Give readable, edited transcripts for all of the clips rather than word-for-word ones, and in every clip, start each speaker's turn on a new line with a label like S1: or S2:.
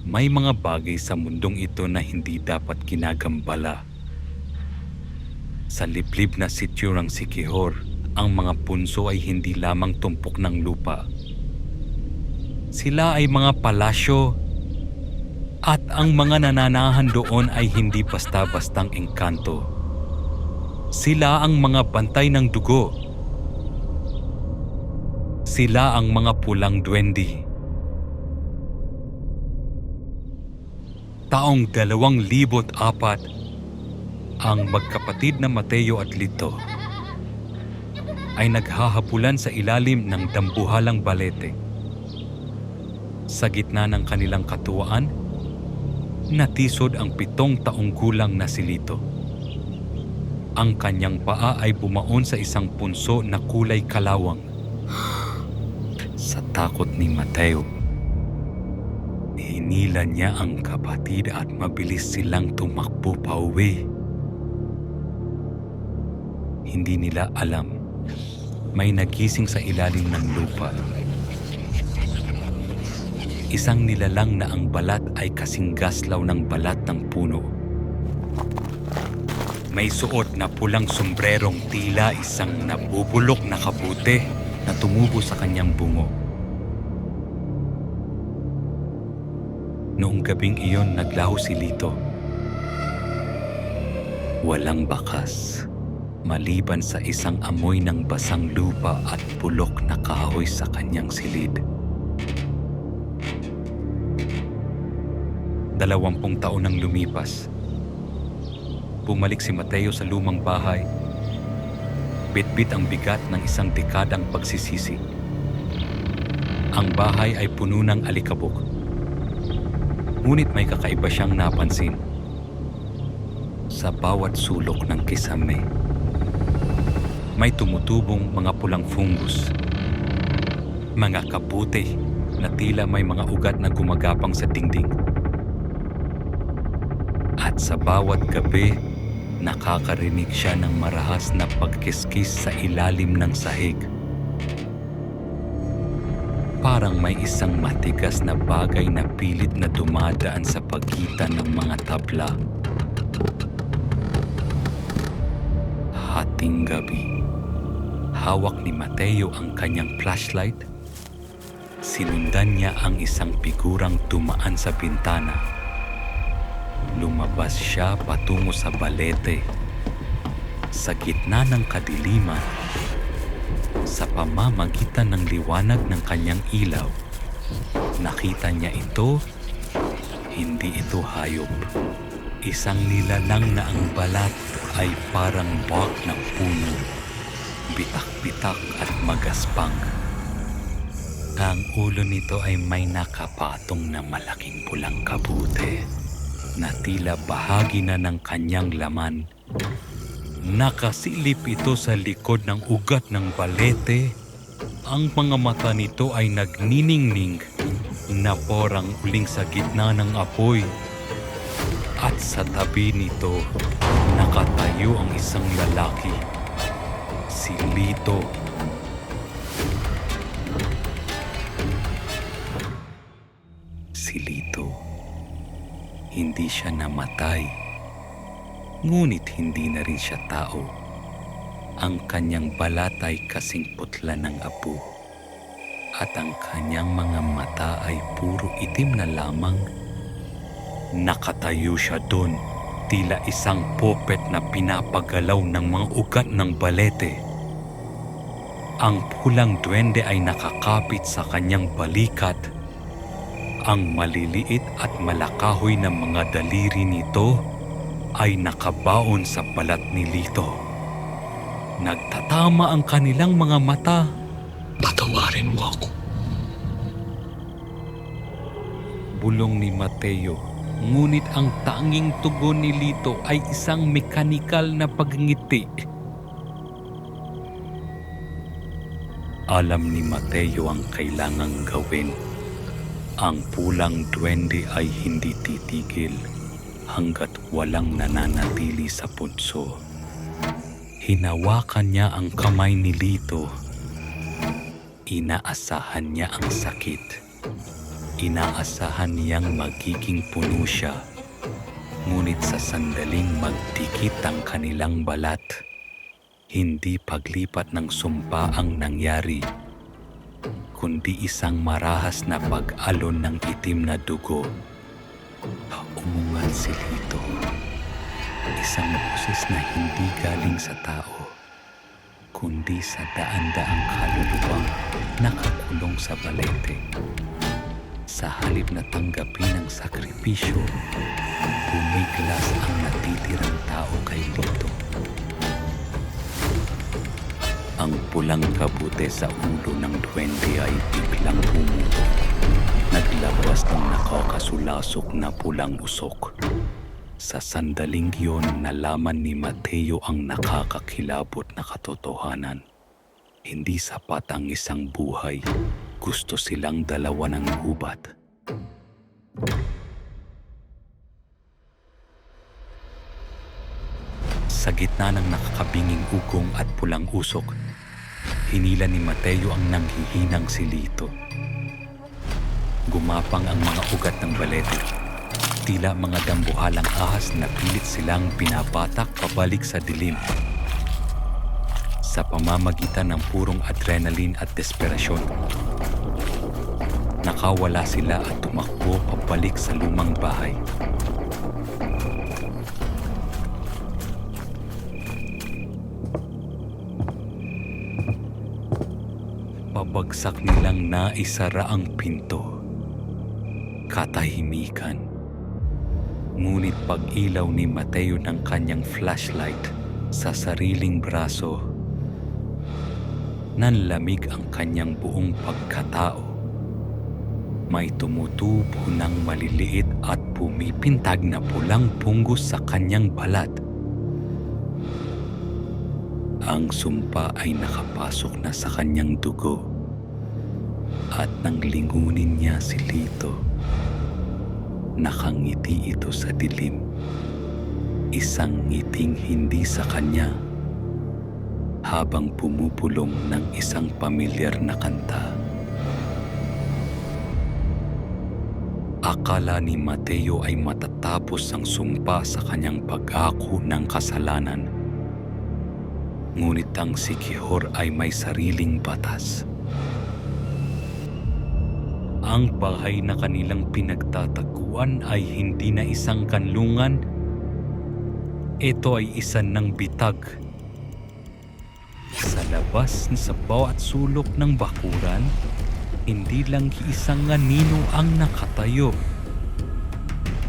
S1: May mga bagay sa mundong ito na hindi dapat ginagambala. Sa liblib na sityurang Siquijor, ang mga punso ay hindi lamang tumpok ng lupa. Sila ay mga palasyo at ang mga nananahan doon ay hindi basta-bastang engkanto. Sila ang mga bantay ng dugo. Sila ang mga pulang duwende. Taong 2004, ang magkapatid na Mateo at Lito ay naghahapulan sa ilalim ng dambuhalang balete. Sa gitna ng kanilang katuwaan, natisod ang 7 taong gulang na si Lito. Ang kanyang paa ay bumaon sa isang punso na kulay kalawang. Sa takot ni Mateo, hinila niya ang kapatid at mabilis silang tumakbo pauwi. Hindi nila alam, may nagising sa ilalim ng lupa. Isang nilalang na ang balat ay kasing gaslaw ng balat ng puno. May suot na pulang sombrerong tila isang nabubulok na kabute na tumubo sa kanyang bungo. Noong gabing iyon, naglaho si Lito. Walang bakas, maliban sa isang amoy ng basang lupa at bulok na kahoy sa kanyang silid. 20 taon nang lumipas. Bumalik si Mateo sa lumang bahay. Bitbit ang bigat ng isang dekadang pagsisisi. Ang bahay ay puno ng alikabok. Ngunit may kakaiba siyang napansin. Sa bawat sulok ng kisame, may tumutubong mga pulang fungus. Mga kabute na tila may mga ugat na gumagapang sa dingding. At sa bawat gabi, nakakarinig siya ng marahas na pagkiskis sa ilalim ng sahig. Parang may isang matigas na bagay na pilit na dumadaan sa pagitan ng mga tabla. Hating gabi, hawak ni Mateo ang kanyang flashlight. Sinundan niya ang isang figurang dumaan sa bintana. Lumabas siya patungo sa balete. Sa gitna ng kadiliman, sa pamamagitan ng liwanag ng kanyang ilaw, nakita niya ito. Hindi ito hayop. Isang nilalang na ang balat ay parang bark ng puno, bitak-bitak at magaspang. Ang ulo nito ay may nakapatong na malaking pulang kabute na tila bahagi na ng kanyang laman. Nakasilip ito sa likod ng ugat ng balete. Ang mga mata nito ay nagniningning na porang uling sa gitna ng apoy. At sa tabi nito, nakatayo ang isang lalaki, si Lito. Si Lito. Hindi siya namatay, ngunit hindi na rin siya tao. Ang kanyang balat ay kasing putla ng apo, at ang kanyang mga mata ay puro itim na lamang. Nakatayo siya doon, tila isang puppet na pinapagalaw ng mga ugat ng balete. Ang pulang duwende ay nakakapit sa kanyang balikat. Ang maliliit at malakahoy na mga daliri nito ay nakabaon sa balat ni Lito. Nagtatama ang kanilang mga mata.
S2: Patawarin mo ako.
S1: Bulong ni Mateo, ngunit ang tanging tugon ni Lito ay isang mekanikal na pagngiti. Alam ni Mateo ang kailangang gawin. Ang pulang duwende ay hindi titigil hanggat walang nananatili sa punso. Hinawakan niya ang kamay ni Lito. Inaasahan niya ang sakit. Inaasahan niyang magiging puno siya, ngunit sa sandaling magdikit ang kanilang balat, hindi paglipat ng sumpa ang nangyari, kundi isang marahas na pag-alon ng itim na dugo. Umungal si Lito, isang boses na hindi galing sa tao, kundi sa daan-daang kaluluwang nakakulong sa balete. Sa halip na tanggapin ang sakripisyo, bumiglas ang natitirang tao kay Lito. Ang pulang kabute sa ulo ng duwende ay biglang pumuto. Naglabas ng nakakasulasok na pulang usok. Sa sandaling yun, nalaman ni Mateo ang nakakakilabot na katotohanan. Hindi sapat ang isang buhay. Gusto silang dalawa ng gubat. Sa gitna ng nakakabinging ugong at pulang usok, hinila ni Mateo ang nanghihinang si Lito. Gumapang ang mga ugat ng balete. Tila mga dambuhalang ahas na pilit silang pinapatak pabalik sa dilim. Sa pamamagitan ng purong adrenaline at desperasyon, nakawala sila at tumakbo pabalik sa lumang bahay. Pabagsak nilang naisara ang pinto. Katahimikan. Ngunit pag-ilaw ni Mateo ng kanyang flashlight sa sariling braso, nanlamig ang kanyang buong pagkatao. May tumutubo ng maliliit at pumipintag na pulang punggos sa kanyang balat. Ang sumpa ay nakapasok na sa kanyang dugo at nang lingunin niya si Lito, nakangiti ito sa dilim. Isang ngiting hindi sa kanya habang pumupulong ng isang pamilyar na kanta. Akala ni Mateo ay matatapos ang sumpa sa kanyang pag-ako ng kasalanan. Ngunit ang Siquijor ay may sariling batas. Ang bahay na kanilang pinagtataguan ay hindi na isang kanlungan. Ito ay isa ng bitag. Sa labas sa bawat sulok ng bakuran, hindi lang isang anino ang nakatayo.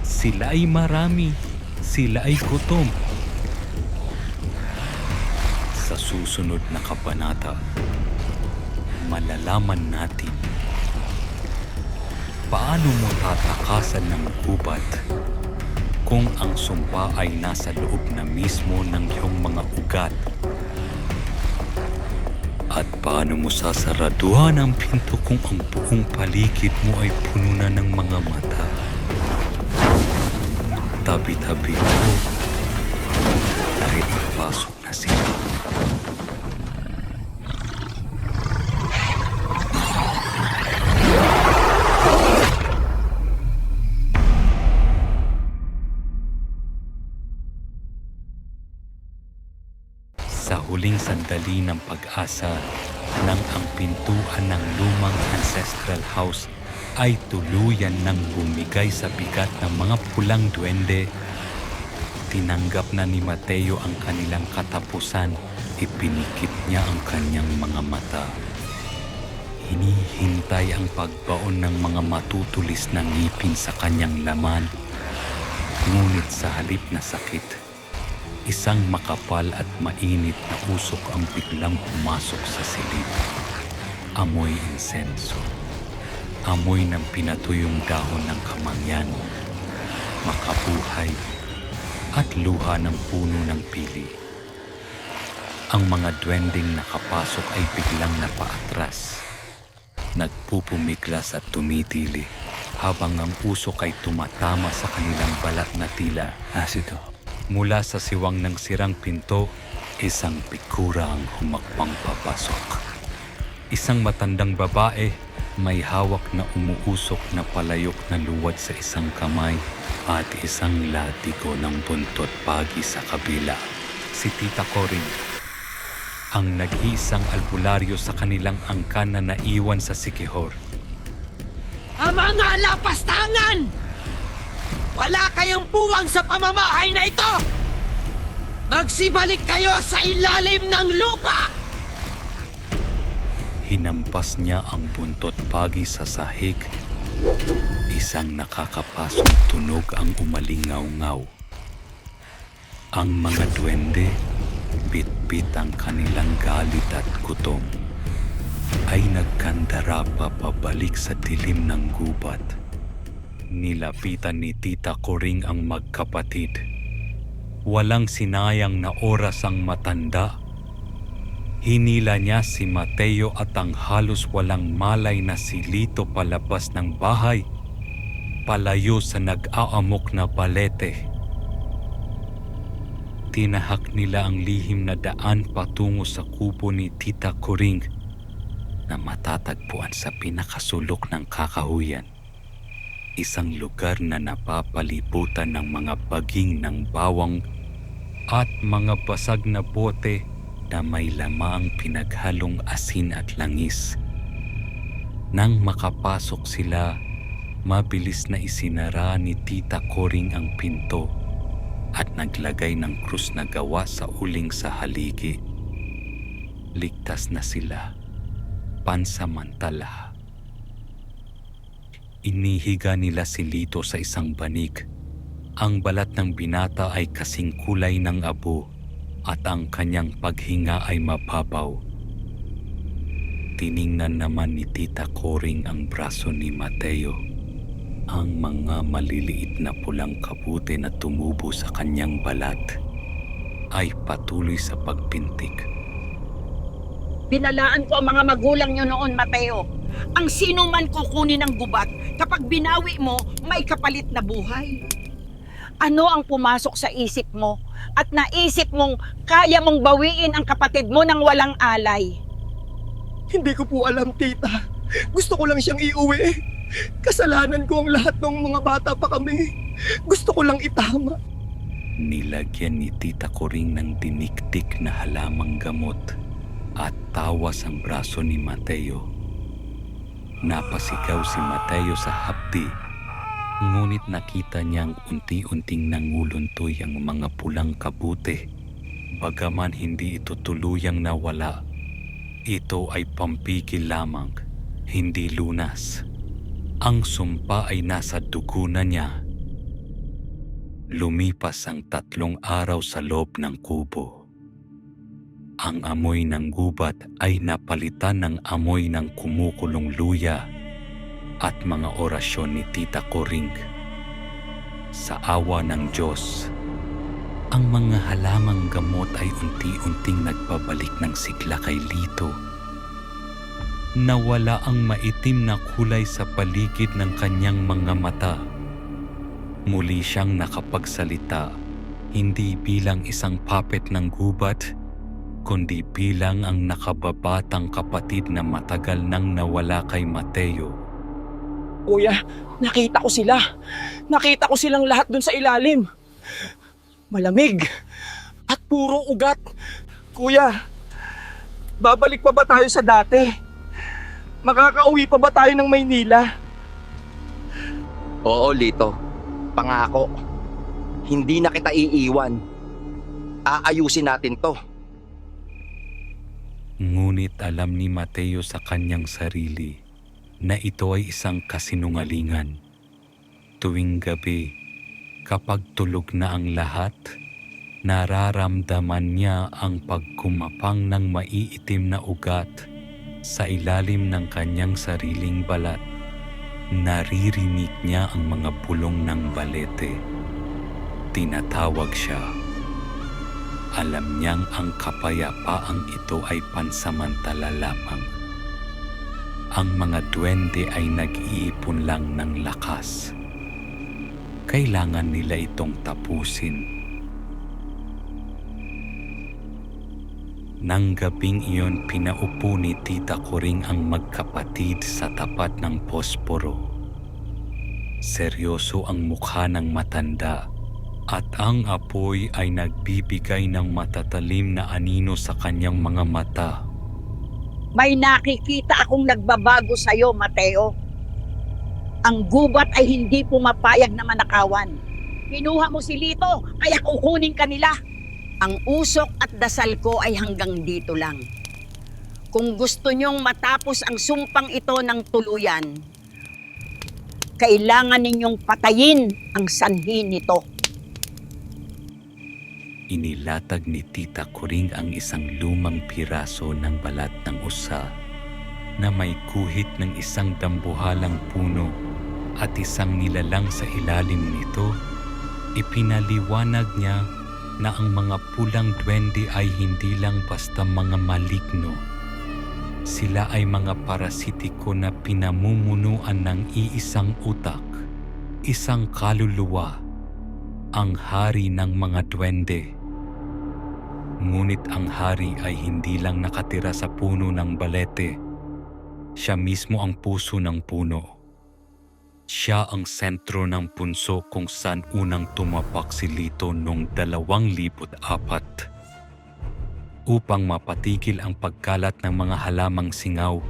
S1: Sila ay marami, sila ay gutom. Sa susunod na kabanata, malalaman natin paano mo tatakasan ng gubat kung ang sumpa ay nasa loob na mismo ng iyong mga ugat. At paano mo sasaraduhan ang pinto kung ang buong paligid mo ay puno na ng mga mata? Tabi-tabi mo dahil ipasok na sila. Sa huling sandali ng pag-asa, nang ang pintuan ng lumang ancestral house ay tuluyan ng bumigay sa bigat ng mga pulang duwende, tinanggap na ni Mateo ang kanilang katapusan, ipinikit niya ang kanyang mga mata. Hinihintay ang pagbaon ng mga matutulis na ngipin sa kanyang laman, ngunit sa halip na sakit, isang makapal at mainit na usok ang biglang pumasok sa silid. Amoy insenso. Amoy ng pinatuyong dahon ng kamangyan, makabuhay, at luha ng puno ng pili. Ang mga duwending nakapasok ay biglang napaatras. Nagpupumiglas at tumitili habang ang usok ay tumatama sa kanilang balat na tila asido. Mula sa siwang ng sirang pinto, isang pikura ang humakbang papasok. Isang matandang babae May hawak na umuusok na palayok na luwad sa isang kamay at isang latigo ng buntot pagi sa kabila. Si Tita Coring, ang nag-iisang albularyo sa kanilang angkan na naiwan sa Siquijor.
S3: Ang mga lapastangan! Wala kayong puwang sa pamamahay na ito! Magsibalik kayo sa ilalim ng lupa!
S1: Hinampas niya ang buntot pagi sa sahig. Isang nakakapasong tunog ang umalingaw-ngaw. Ang mga duwende, bit-bit ang kanilang galit at gutom, ay nagkandara pa pabalik sa dilim ng gubat. Nilapitan ni Tita Coring ang magkapatid. Walang sinayang na oras ang matanda. Hinila niya si Mateo at ang halos walang malay na si Lito palabas ng bahay, palayo sa nag-aamok na balete. Tinahak nila ang lihim na daan patungo sa kubo ni Tita Coring na matatagpuan sa pinakasulok ng kakahuyan. Isang lugar na napapalibutan ng mga baging ng bawang at mga basag na bote na may lamang pinaghalong asin at langis. Nang makapasok sila, mabilis na isinara ni Tita Coring ang pinto at naglagay ng krus na gawa sa uling sa haligi. Ligtas na sila, pansamantala. Inihiga nila si Lito sa isang banig. Ang balat ng binata ay kasing kulay ng abo at ang kanyang paghinga ay mababaw. Tiningnan naman ni Tita Coring ang braso ni Mateo. Ang mga maliliit na pulang kabute na tumubo sa kanyang balat ay patuloy sa pagpintik.
S4: Binalaan ko ang mga magulang nyo noon, Mateo. Ang sino man kukunin ng gubat, kapag binawi mo, may kapalit na buhay. Ano ang pumasok sa isip mo at naisip mong kaya mong bawiin ang kapatid mo ng walang alay?
S3: Hindi ko po alam, tita. Gusto ko lang siyang iuwi. Kasalanan ko ang lahat ng mga bata pa kami. Gusto ko lang itama.
S1: Nilagyan ni Tita Coring ng diniktik na halamang gamot at tawas ang braso ni Mateo. Napasigaw si Mateo sa hapdi, ngunit nakita niyang unti-unting nanguluntoy ang mga pulang kabute. Bagaman hindi ito tuluyang nawala, ito ay pampigil lamang, hindi lunas. Ang sumpa ay nasa dugo na niya. Lumipas ang 3 araw sa loob ng kubo. Ang amoy ng gubat ay napalitan ng amoy ng kumukulong luya at mga orasyon ni Tita Coring. Sa awa ng Diyos, ang mga halamang gamot ay unti-unting nagpabalik ng sigla kay Lito. Nawala ang maitim na kulay sa paligid ng kanyang mga mata. Muli siyang nakapagsalita, hindi bilang isang puppet ng gubat, kundi bilang ang nakababatang kapatid na matagal nang nawala kay Mateo.
S3: Kuya, nakita ko sila. Nakita ko silang lahat dun sa ilalim. Malamig. At puro ugat. Kuya, babalik pa ba tayo sa dati? Makakauwi pa ba tayo ng Maynila?
S5: Oo, Lito. Pangako. Hindi na kita iiwan. Aayusin natin to.
S1: Ngunit alam ni Mateo sa kanyang sarili na ito ay isang kasinungalingan. Tuwing gabi, kapag tulog na ang lahat, nararamdaman niya ang pagkumapang ng maiitim na ugat sa ilalim ng kanyang sariling balat. Naririnig niya ang mga bulong ng balete. Tinatawag siya. Alam niyang ang kapayapaang ito ay pansamantala lamang. Ang mga duwende ay nag-iipon lang ng lakas. Kailangan nila itong tapusin. Nang gabing iyon, pinaupo ni Tita Coring ang magkapatid sa tapat ng posporo. Seryoso ang mukha ng matanda at ang apoy ay nagbibigay ng matatalim na anino sa kanyang mga mata.
S4: May nakikita akong nagbabago sa'yo, Mateo. Ang gubat ay hindi pumapayag na manakawan. Kinuha mo si Lito, kaya kukunin ka nila. Ang usok at dasal ko ay hanggang dito lang. Kung gusto nyong matapos ang sumpang ito ng tuluyan, kailangan ninyong patayin ang sanhi nito.
S1: Inilatag ni Tita Coring ang isang lumang piraso ng balat ng usa na may guhit ng isang dambuhalang puno at isang nilalang sa ilalim nito. Ipinaliwanag niya na ang mga pulang duwende ay hindi lang basta mga maligno. Sila ay mga parasitiko na pinamumunuan ng iisang utak, isang kaluluwa, ang hari ng mga duwende. Ngunit ang hari ay hindi lang nakatira sa puno ng balete. Siya mismo ang puso ng puno. Siya ang sentro ng punso kung saan unang tumapak si Lito noong 2004 upang mapatigil ang pagkalat ng mga halamang singaw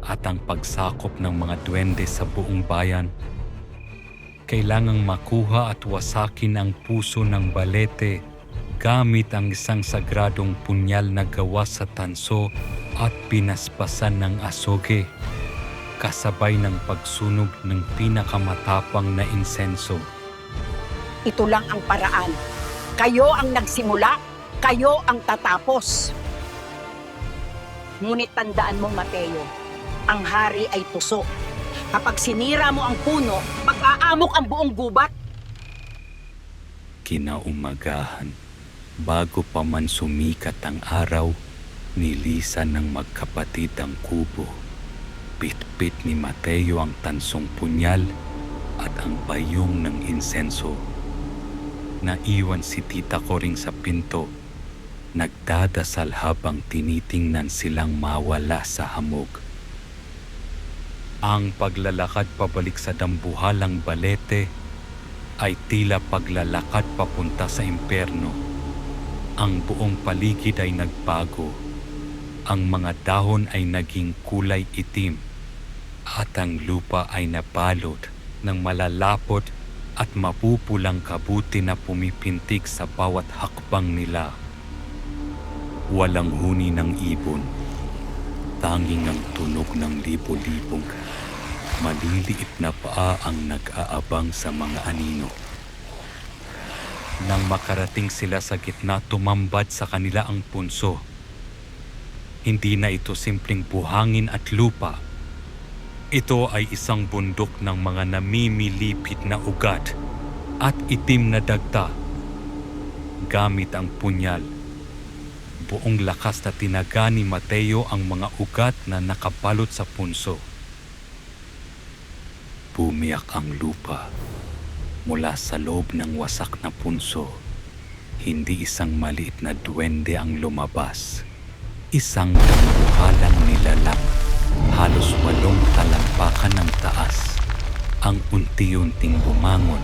S1: at ang pagsakop ng mga duwende sa buong bayan. Kailangang makuha at wasakin ang puso ng balete gamit ang isang sagradong punyal na gawa sa tanso at pinaspasan ng asoge, kasabay ng pagsunog ng pinakamatapang na insenso.
S4: Ito lang ang paraan. Kayo ang nagsimula, kayo ang tatapos. Ngunit tandaan mo, Mateo, ang hari ay tuso. Kapag sinira mo ang puno, mag-aamok ang buong gubat.
S1: Kinaumagahan, bago pa man sumikat ang araw, nilisan ng magkapatid ang kubo. Pit-pit ni Mateo ang tansong punyal at ang bayong ng insenso. Naiwan si Tita Coring sa pinto, nagdadasal habang tinitingnan silang mawala sa hamog. Ang paglalakad pabalik sa dambuhalang balete ay tila paglalakad papunta sa impyerno. Ang buong paligid ay nagbago. Ang mga dahon ay naging kulay itim at ang lupa ay nabalot ng malalapot at mapupulang kabuti na pumipintig sa bawat hakbang nila. Walang huni ng ibon, tanging ang tunog ng libo-libong maliliit na paa ang nag-aabang sa mga anino. Nang makarating sila sa gitna, tumambad sa kanila ang punso. Hindi na ito simpleng buhangin at lupa. Ito ay isang bundok ng mga namimilipit na ugat at itim na dagta. Gamit ang punyal, buong lakas na tinaga ni Mateo ang mga ugat na nakabalot sa punso. Bumiyak ang lupa mula sa loob ng wasak na punso. Hindi isang maliit na duwende ang lumabas. Isang dambuhalang nilalang, halos 8 talampakan ng taas, ang unti-unting bumangon.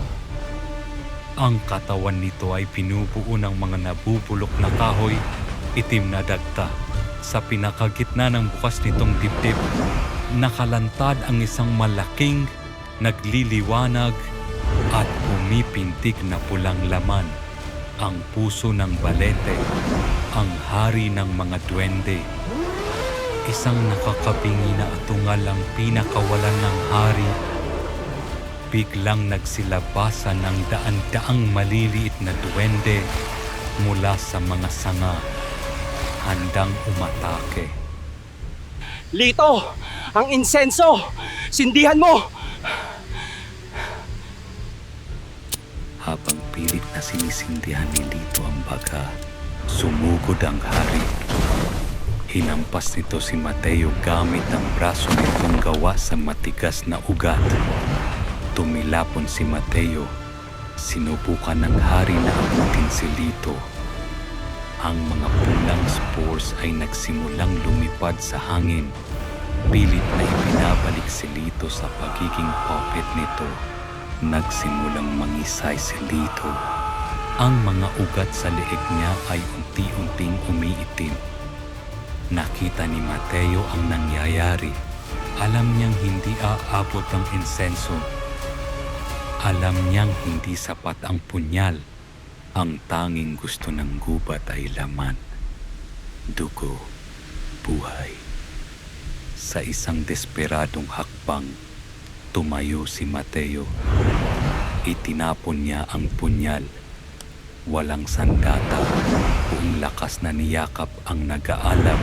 S1: Ang katawan nito ay pinubuo ng mga nabubulok na kahoy, itim na dagta. Sa pinakagitna ng bukas nitong dibdib, nakalantad ang isang malaking, nagliliwanag at pumipintig na pulang laman. Ang puso ng balete, ang hari ng mga duwende. Isang nakakabingi na atungal ang pinakawalan ng hari. Biglang nagsilabasan ng daan-daang maliliit na duwende mula sa mga sanga, handang umatake.
S3: Lito! Ang insenso! Sindihan mo!
S1: Habang pilit na sinisindihan ni Lito ang baga, sumugod ang hari. Hinampas nito si Mateo gamit ang braso nitong gawa sa matigas na ugat. Tumilapon si Mateo. Sinubukan ng hari na abutin si Lito. ang mga pulang spores ay nagsimulang lumipad sa hangin. Pilit na ibinabalik si Lito sa pagiging puppet nito. Nagsimulang mangisay si Lito. Ang mga ugat sa leeg niya ay unti-unting umiitim. Nakita ni Mateo ang nangyayari. Alam niyang hindi aabot ang insenso. Alam niyang hindi sapat ang punyal. Ang tanging gusto ng gubat ay laman, dugo, buhay. Sa isang desperadong hakbang, tumayo si Mateo. Itinapon niya ang punyal. Walang sandata, buong lakas na niyakap ang nag-aalab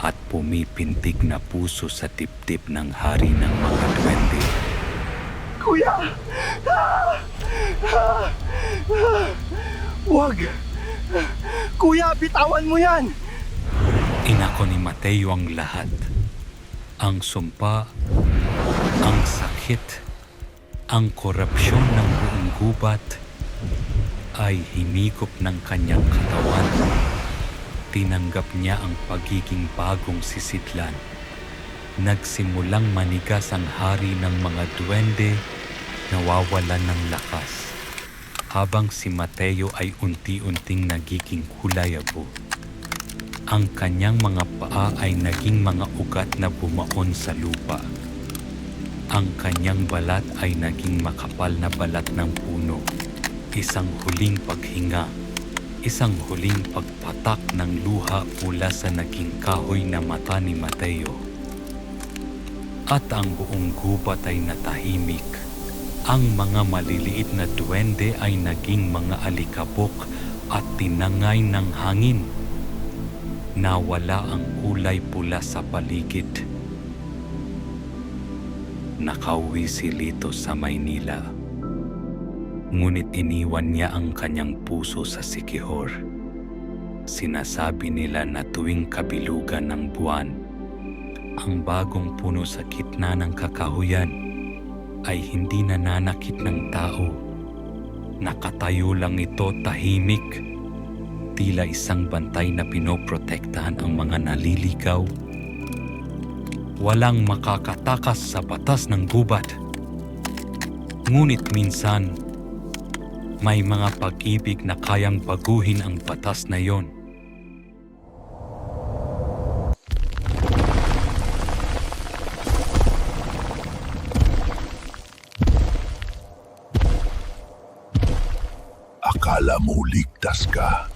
S1: at pumipintig na puso sa dibdib ng hari ng mga duwende.
S3: Kuya! Huwag! Kuya, bitawan mo yan!
S1: Inako ni Mateo ang lahat. Ang sumpa, ang sakit, ang korupsyon ng buong gubat ay hinigop ng kanyang katawan. Tinanggap niya ang pagiging bagong sisidlan. Nagsimulang manigas ang hari ng mga duwende, nawawalan ng lakas. Habang si Mateo ay unti-unting nagiging hulayabo. Ang kanyang mga paa ay naging mga ugat na bumaon sa lupa. Ang kanyang balat ay naging makapal na balat ng puno. Isang huling paghinga, isang huling pagpatak ng luha mula sa naging kahoy na mata ni Mateo. At ang buong gubat ay natahimik. Ang mga maliliit na duwende ay naging mga alikabok at tinangay ng hangin. Nawala ang kulay pula sa paligid. Nakauwi si Lito sa Maynila. Ngunit iniwan niya ang kanyang puso sa Siquijor. Sinasabi nila na tuwing kabilugan ng buwan, ang bagong puno sa gitna ng kakahuyan ay hindi nananakit ng tao. Nakatayo lang ito tahimik, tila isang bantay na pinoprotektahan ang mga naliligaw. Walang makakatakas sa batas ng gubat. Ngunit minsan, may mga pag-ibig na kayang baguhin ang batas na yon.
S2: Akala mo ligtas ka.